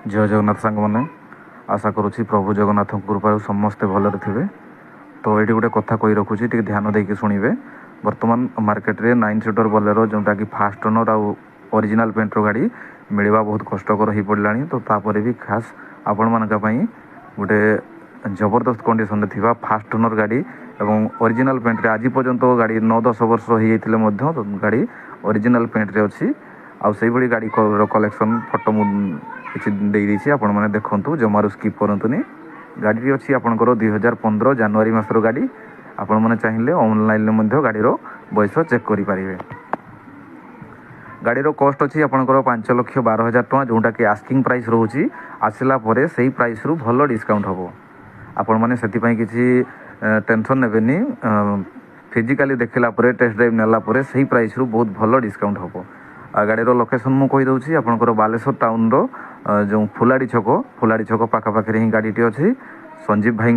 जय जगन्नाथ सांग मैंने आशा करुँची प्रभु जगन्नाथ कृपा समस्ते भलरे थे। तो ये गोटे कथा कही रखुची टे ध्यान देकी शुणवे। बर्तमान मार्केट रे 9 सीटर बोलेरो जोटा कि फास्ट ओनर आउ ओरिजिनल पेंटर गाड़ी मिलवा बहुत कष्टकर हो पड़ा। तो तापर भी खास आपण मान गोटे जबरदस्त कंडीशन रे थिबा फास्ट ओनर गाड़ी एवं ओरिजिनल पेंट रे आज पर्यंत गाड़ी 9-10 वर्ष हो जाते गाड़ी ओरिजिनल पेंट रे अच्छी आउ से भाई गाड़ी कलेक्शन फोटो किसी देती आपण मैंने देखूँ जमारू स्किप करतुनि। गाड़ी अच्छी आपंकर 2015 जनवरी मासर गाड़ी आपण मैंने चाहिए ऑनलाइन गाड़ीर बयस चेक करें। गाड़ीर कस्ट अच्छी आपंकर 5,12,000 टଙ୍କା जोटा कि आस्किंग प्राइस रोचे आसला से प्राइस रु भल डिस्काउंट हम आपण मैंने से किसी टेंशन नेबेनी। फिजिकाली देखला टेस्ट ड्राइव नेला से प्राइस रु बहुत भल डिस्काउंट हम। गाड़ीर लोकेशन मुझे कहीदे आपंकर बालेश्वर टाउन जो फुलाड़ी छक पाखापाखि ही गाड़ीटी अच्छी। संजीव भाई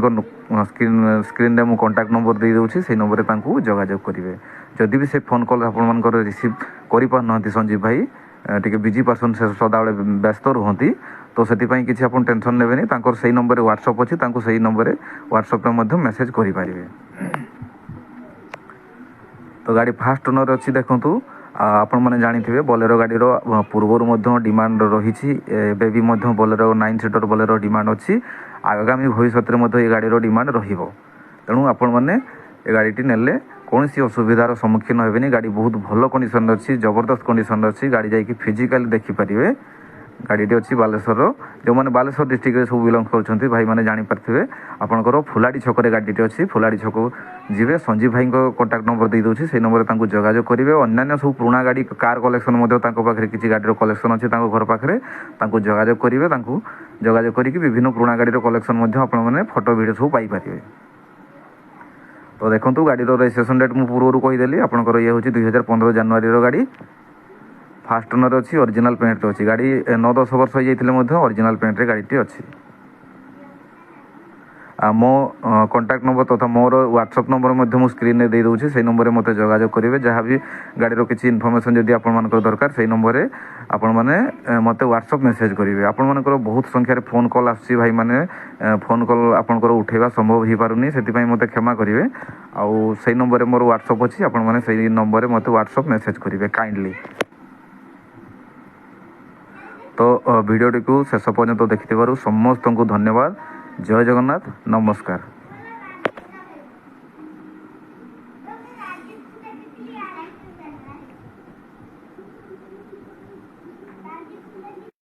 स्क्रीन में मुझे कॉन्टैक्ट नंबर दे दूँगी से नंबर में जोगाजोग करेंगे। जदि भी से फोन कॉल आप रिसीव कर संजीव भाई टी बिजी पर्सन से सदाबले व्यस्त रुहति तो से किसी आप टेंशन नेबेनी। से नंबर व्हाट्सअप अच्छी से नंबर व्हाट्सअप मेसेज करेंगे। तो गाड़ी फास्ट ओनर अच्छी देखूँ आपण मैंने जानी बोलेरो गाड़ीर पूर्वर डिमांड रही भी बोलेरो 9 सीटर बोलेरो डिमांड अच्छी। आगामी भविष्य में ये गाड़ीर डिमांड तेणु आपण मैंने ये गाड़ीटी नेले कौन सी असुविधार सम्मुखीन हेनी। गाड़ी बहुत भल कंडीशन अच्छी जबरदस्त कंडीशन अच्छी। गाड़ी जाकि फिजिकाली देखिपारे। गाड़ीटी अच्छी बालेश्वर जो मैंने बालेश्वर डिस्ट्रिक्ट सब बिलंग कर भाई मैंने जानीपारे आपंकर फुलाड़ी छक गाड़ीटी अच्छी। फुलाड़ी छक जी संजीव भाई कॉन्टैक्ट नंबर दे दूँगी से नंबर में जोगाजोग करेंगे। अन्य सब पुराना गाड़ी कार कलेक्शन पाखे किसी गाड़ीर कलेक्शन अच्छी घर पाखे जोगाजोग करेंगे। जोगाजोग करके विभिन्न पुराना गाड़ीर कलेक्शन आपने फोटो वीडियो सब पाइपर। तो देखो गाड़ीर रजिस्ट्रेशन डेट मुझे पूर्व कहीदेली आपंकर ये हूँ 2015 जनवरी गाड़ी फास्ट ओनर अच्छी ओरिजिनल पेंट अच्छी। गाड़ी 9-10 वर्ष हो जाते ओरिजिनल पेंट रे गाड़ीटी अच्छी। मो कॉन्टैक्ट नंबर तथा मोर व्हाट्सअप नंबर मुझे स्क्रीन में दे दूँगी से नंबर में जोगाजोग करेंगे। जहाँ भी गाड़ीर किसी इनफॉरमेशन जदि आप दरकार से नंबर आपण मैंने मत व्हाट्सअप मेसेज करेंगे। आपण मानकर बहुत संख्यार फोन कॉल आसी भाई मैंने फोन कॉल आपंकर उठेगा संभव हो पारुनी से मत क्षमा करेंगे। आउ से नंबर मोर व्हाट्सअप अच्छी आपण मैंने से नंबर मत व्हाट्सअप मेसेज करेंगे काइंडली। तो वीडियोटी को शेष पर्यंत देखिथिबारु समस्त को धन्यवाद। जय जगन्नाथ नमस्कार।